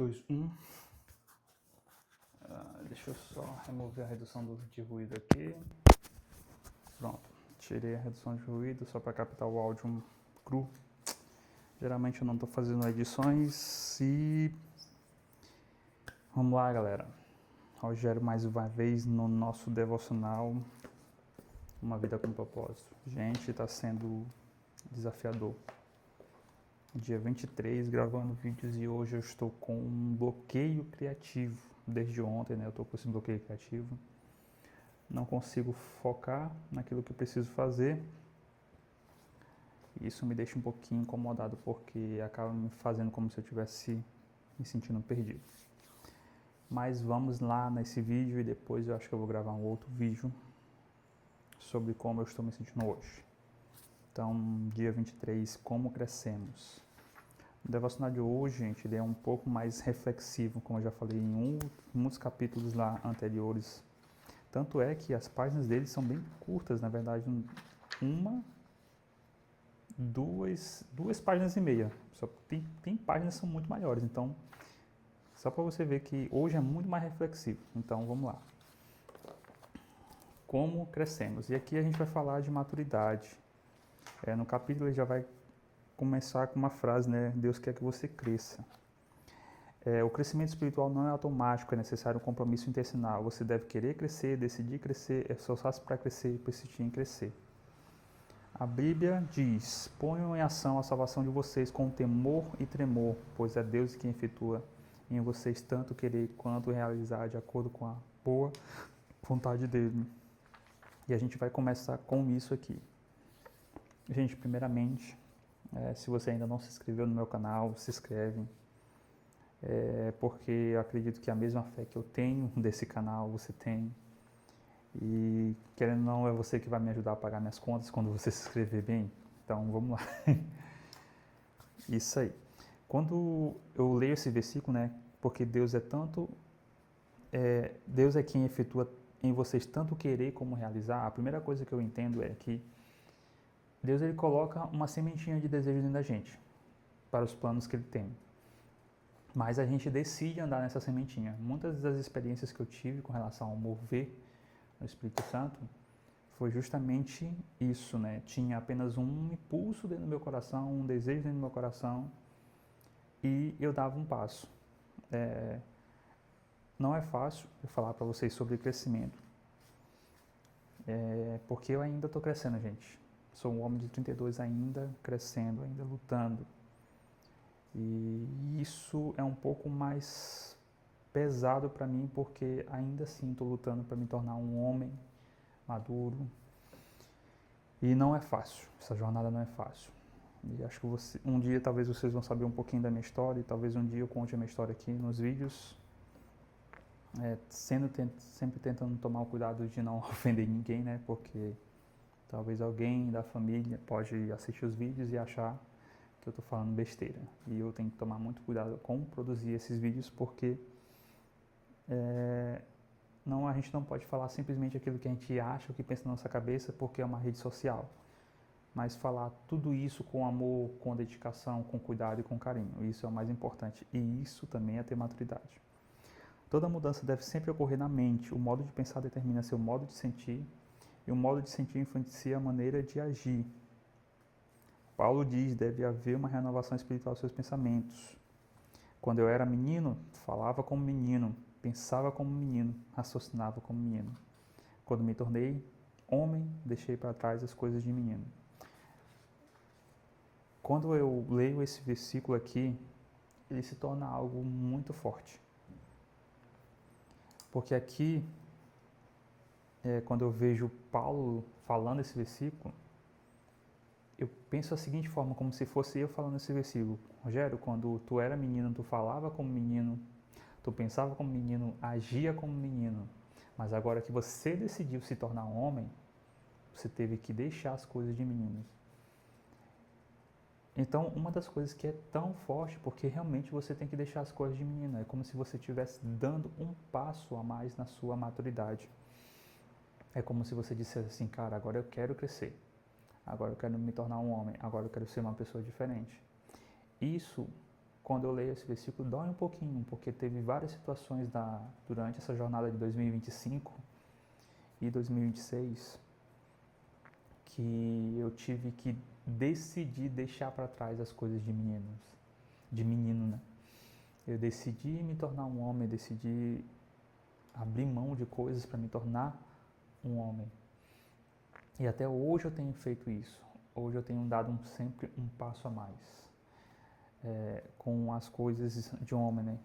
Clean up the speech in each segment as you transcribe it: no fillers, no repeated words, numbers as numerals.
2, 1. Deixa eu só remover a redução de ruído aqui. Pronto, tirei a redução de ruído só para captar o áudio cru. Geralmente eu não estou fazendo edições e... Vamos lá, galera. Rogério mais uma vez no nosso devocional Uma Vida com Propósito. Gente, está sendo desafiador. Dia 23, gravando vídeos, e hoje eu estou com um bloqueio criativo. Desde ontem, né, eu estou com esse bloqueio criativo. Não consigo focar naquilo que eu preciso fazer. Isso me deixa um pouquinho incomodado, porque acaba me fazendo como se eu estivesse me sentindo perdido. Mas vamos lá nesse vídeo e depois eu acho que eu vou gravar um outro vídeo sobre como eu estou me sentindo hoje. Então, dia 23, como crescemos. O devocional de hoje, gente, ele é um pouco mais reflexivo, como eu já falei em muitos capítulos lá anteriores. Tanto é que as páginas dele são bem curtas, na verdade, duas páginas e meia. Só tem páginas que são muito maiores, então, só para você ver que hoje é muito mais reflexivo. Então, vamos lá. Como crescemos. E aqui a gente vai falar de maturidade. No capítulo ele já vai começar com uma frase, né? Deus quer que você cresça. O crescimento espiritual não é automático, é necessário um compromisso intencional. Você deve querer crescer, decidir crescer, esforçar-se para crescer e persistir em crescer. A Bíblia diz: ponham em ação a salvação de vocês com temor e tremor, pois é Deus quem efetua em vocês tanto querer quanto realizar de acordo com a boa vontade dele. E a gente vai começar com isso aqui. Gente, primeiramente, se você ainda não se inscreveu no meu canal, se inscreve. Porque eu acredito que a mesma fé que eu tenho desse canal, você tem. E querendo ou não, é você que vai me ajudar a pagar minhas contas quando você se inscrever bem. Então, vamos lá. Isso aí. Quando eu leio esse versículo, né? Porque Deus Deus é quem efetua em vocês tanto querer como realizar. A primeira coisa que eu entendo é que Deus, ele coloca uma sementinha de desejo dentro da gente, para os planos que ele tem. Mas a gente decide andar nessa sementinha. Muitas das experiências que eu tive com relação ao mover no Espírito Santo foi justamente isso, né? Tinha apenas um impulso dentro do meu coração, um desejo dentro do meu coração, e eu dava um passo. Não é fácil eu falar para vocês sobre crescimento, porque eu ainda estou crescendo, gente. Sou um homem de 32 ainda crescendo, ainda lutando. E isso é um pouco mais pesado para mim, porque ainda assim estou lutando para me tornar um homem maduro. E não é fácil, essa jornada não é fácil. E acho que um dia talvez vocês vão saber um pouquinho da minha história, e talvez um dia eu conte a minha história aqui nos vídeos. Sempre tentando tomar o cuidado de não ofender ninguém, né? Porque talvez alguém da família pode assistir os vídeos e achar que eu estou falando besteira. E eu tenho que tomar muito cuidado com produzir esses vídeos, porque a gente não pode falar simplesmente aquilo que a gente acha, o que pensa na nossa cabeça, porque é uma rede social. Mas falar tudo isso com amor, com dedicação, com cuidado e com carinho. Isso é o mais importante. E isso também é ter maturidade. Toda mudança deve sempre ocorrer na mente. O modo de pensar determina seu modo de sentir, e o modo de sentir influencia a maneira de agir. Paulo diz: deve haver uma renovação espiritual dos seus pensamentos. Quando eu era menino, falava como menino, pensava como menino, raciocinava como menino. Quando me tornei homem, deixei para trás as coisas de menino. Quando eu leio esse versículo aqui, ele se torna algo muito forte. Porque aqui, quando eu vejo Paulo falando esse versículo, eu penso da seguinte forma, como se fosse eu falando esse versículo. Rogério, quando tu era menino, tu falava como menino, tu pensava como menino, agia como menino. Mas agora que você decidiu se tornar um homem, você teve que deixar as coisas de meninos. Então, uma das coisas que é tão forte, porque realmente você tem que deixar as coisas de menino. É como se você estivesse dando um passo a mais na sua maturidade. É como se você dissesse assim, cara, agora eu quero crescer. Agora eu quero me tornar um homem. Agora eu quero ser uma pessoa diferente. Isso quando eu leio esse versículo, dói um pouquinho, porque teve várias situações durante essa jornada de 2025 e 2026 que eu tive que decidir deixar para trás as coisas de menino, né? Eu decidi me tornar um homem, decidi abrir mão de coisas para me tornar um homem. E até hoje eu tenho feito isso. Hoje eu tenho dado sempre um passo a mais com as coisas de homem, né?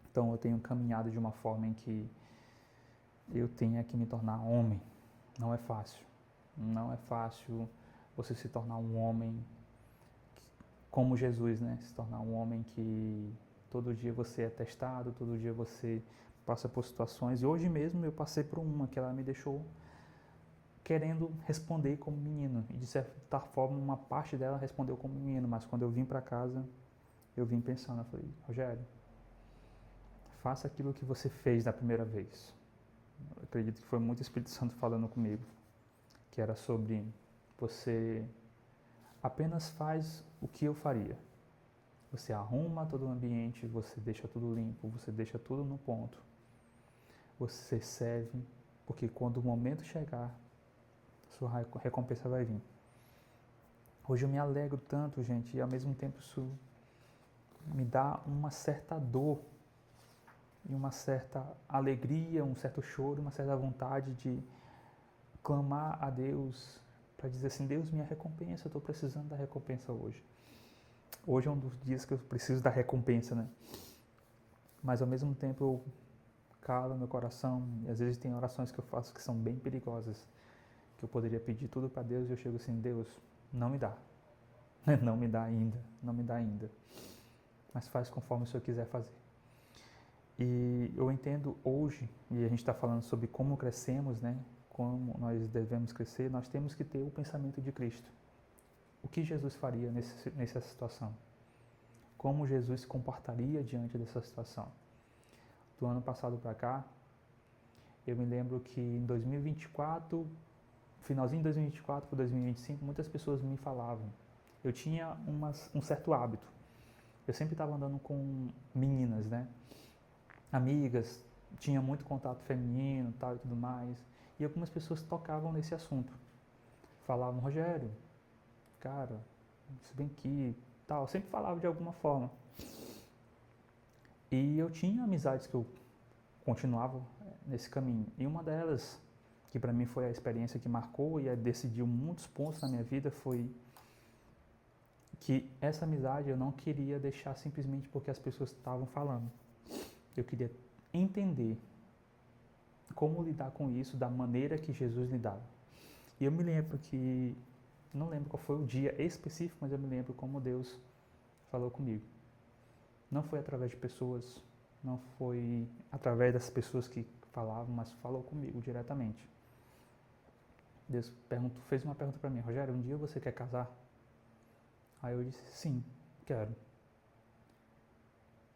Então eu tenho caminhado de uma forma em que eu tenha que me tornar homem. Não é fácil. Não é fácil você se tornar um homem como Jesus, né? Se tornar um homem que todo dia você é testado, todo dia você passa por situações. E hoje mesmo eu passei por uma que ela me deixou querendo responder como menino. E de certa forma uma parte dela respondeu como menino, mas quando eu vim para casa, eu vim pensando, eu falei, Rogério, faça aquilo que você fez da primeira vez. Eu acredito que foi muito o Espírito Santo falando comigo, que era sobre você apenas faz o que eu faria. Você arruma todo o ambiente, você deixa tudo limpo, você deixa tudo no ponto. Você serve, porque quando o momento chegar, sua recompensa vai vir. Hoje eu me alegro tanto, gente, e ao mesmo tempo isso me dá uma certa dor, e uma certa alegria, um certo choro, uma certa vontade de clamar a Deus para dizer assim, Deus, minha recompensa, eu estou precisando da recompensa hoje. Hoje é um dos dias que eu preciso da recompensa, né? Mas ao mesmo tempo eu calo meu coração, e às vezes tem orações que eu faço que são bem perigosas, que eu poderia pedir tudo para Deus e eu chego assim, Deus, não me dá. Não me dá ainda, não me dá ainda. Mas faz conforme o Senhor quiser fazer. E eu entendo hoje, e a gente está falando sobre como crescemos, né? Como nós devemos crescer, nós temos que ter o pensamento de Cristo. O que Jesus faria nessa situação? Como Jesus se comportaria diante dessa situação? Do ano passado para cá, eu me lembro que em 2024, finalzinho de 2024 para 2025, muitas pessoas me falavam. Eu tinha um certo hábito. Eu sempre estava andando com meninas, né? Amigas, tinha muito contato feminino tal, e tudo mais. E algumas pessoas tocavam nesse assunto. Falavam, Rogério, cara, se bem que tal. Sempre falava de alguma forma. E eu tinha amizades que eu continuava nesse caminho. E uma delas, que para mim foi a experiência que marcou e decidiu muitos pontos na minha vida, foi que essa amizade eu não queria deixar simplesmente porque as pessoas estavam falando. Eu queria entender como lidar com isso da maneira que Jesus lidava. E eu me lembro que, não lembro qual foi o dia específico, mas eu me lembro como Deus falou comigo. Não foi através de pessoas, não foi através das pessoas que falavam, mas falou comigo diretamente. Deus fez uma pergunta para mim, Rogério, um dia você quer casar? Aí eu disse, sim, quero.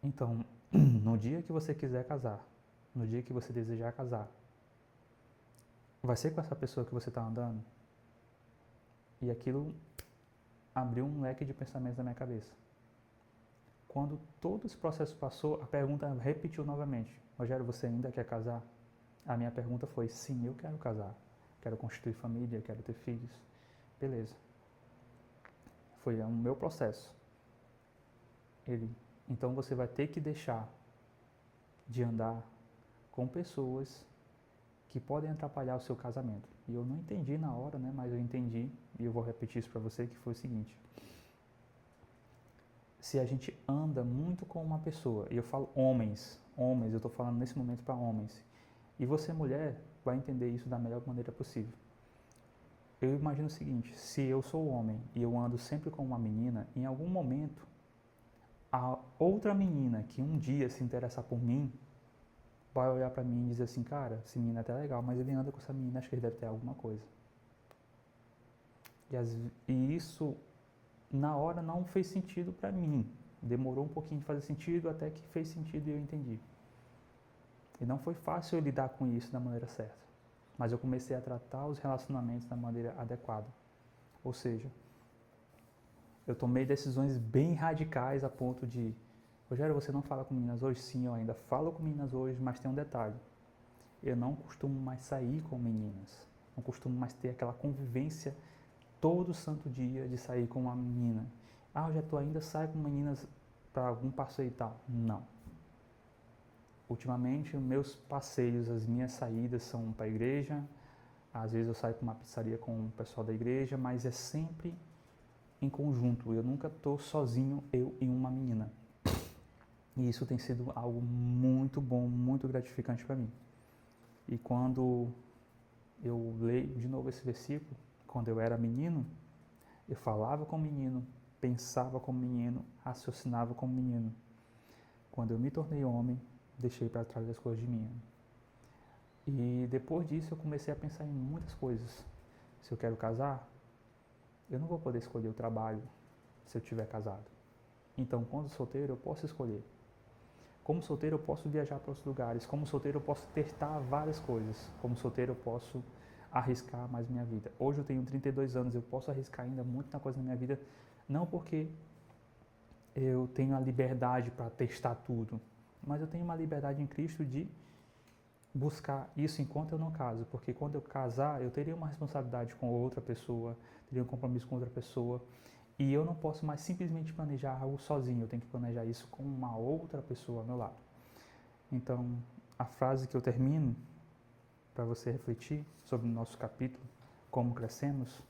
Então, no dia que você quiser casar, no dia que você desejar casar, vai ser com essa pessoa que você está andando? E aquilo abriu um leque de pensamentos na minha cabeça. Quando todo esse processo passou, a pergunta repetiu novamente. Rogério, você ainda quer casar? A minha pergunta foi, sim, eu quero casar. Quero constituir família, quero ter filhos. Beleza. Foi o meu processo. Então você vai ter que deixar de andar com pessoas que podem atrapalhar o seu casamento. E eu não entendi na hora, né? Mas eu entendi, e eu vou repetir isso para você, que foi o seguinte. Se a gente anda muito com uma pessoa, e eu falo homens, eu estou falando nesse momento para homens, e você, mulher, vai entender isso da melhor maneira possível. Eu imagino o seguinte, se eu sou homem e eu ando sempre com uma menina, em algum momento, a outra menina que um dia se interessar por mim, vai olhar pra mim e dizer assim, cara, esse menino é até legal, mas ele anda com essa menina, acho que ele deve ter alguma coisa. E isso, na hora, não fez sentido pra mim. Demorou um pouquinho de fazer sentido, até que fez sentido e eu entendi. E não foi fácil eu lidar com isso da maneira certa. Mas eu comecei a tratar os relacionamentos da maneira adequada. Ou seja, Eu tomei decisões bem radicais a ponto de, Rogério, você não fala com meninas hoje? Sim, eu ainda falo com meninas hoje, mas tem um detalhe. Eu não costumo mais sair com meninas. Não costumo mais ter aquela convivência todo santo dia de sair com uma menina. Ah, Rogério, tu ainda sai com meninas para algum passeio e tal? Não. Ultimamente, os meus passeios, as minhas saídas são para a igreja. Às vezes eu saio para uma pizzaria com o pessoal da igreja, mas é sempre em conjunto. Eu nunca estou sozinho, eu e uma menina. E isso tem sido algo muito bom, muito gratificante para mim. E quando eu leio de novo esse versículo, quando eu era menino, eu falava como menino, pensava como menino, raciocinava como menino. Quando eu me tornei homem, deixei para trás as coisas de menino. E depois disso eu comecei a pensar em muitas coisas. Se eu quero casar, eu não vou poder escolher o trabalho se eu estiver casado. Então, quando solteiro, eu posso escolher. Como solteiro, eu posso viajar para outros lugares. Como solteiro, eu posso testar várias coisas. Como solteiro, eu posso arriscar mais minha vida. Hoje eu tenho 32 anos, eu posso arriscar ainda muita coisa na minha vida, não porque eu tenho a liberdade para testar tudo, mas eu tenho uma liberdade em Cristo de buscar isso enquanto eu não caso, porque quando eu casar, eu teria uma responsabilidade com outra pessoa, teria um compromisso com outra pessoa, e eu não posso mais simplesmente planejar algo sozinho, eu tenho que planejar isso com uma outra pessoa ao meu lado. Então, a frase que eu termino, para você refletir sobre o nosso capítulo, Como Crescemos,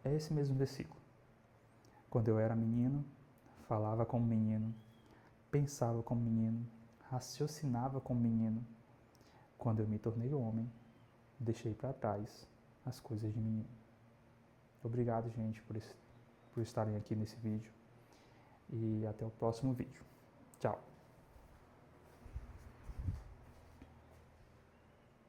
é esse mesmo versículo. Quando eu era menino, falava como menino, pensava como menino, raciocinava como menino. Quando eu me tornei homem, deixei para trás as coisas de menino. Obrigado, gente, por estarem aqui nesse vídeo. E até o próximo vídeo. Tchau!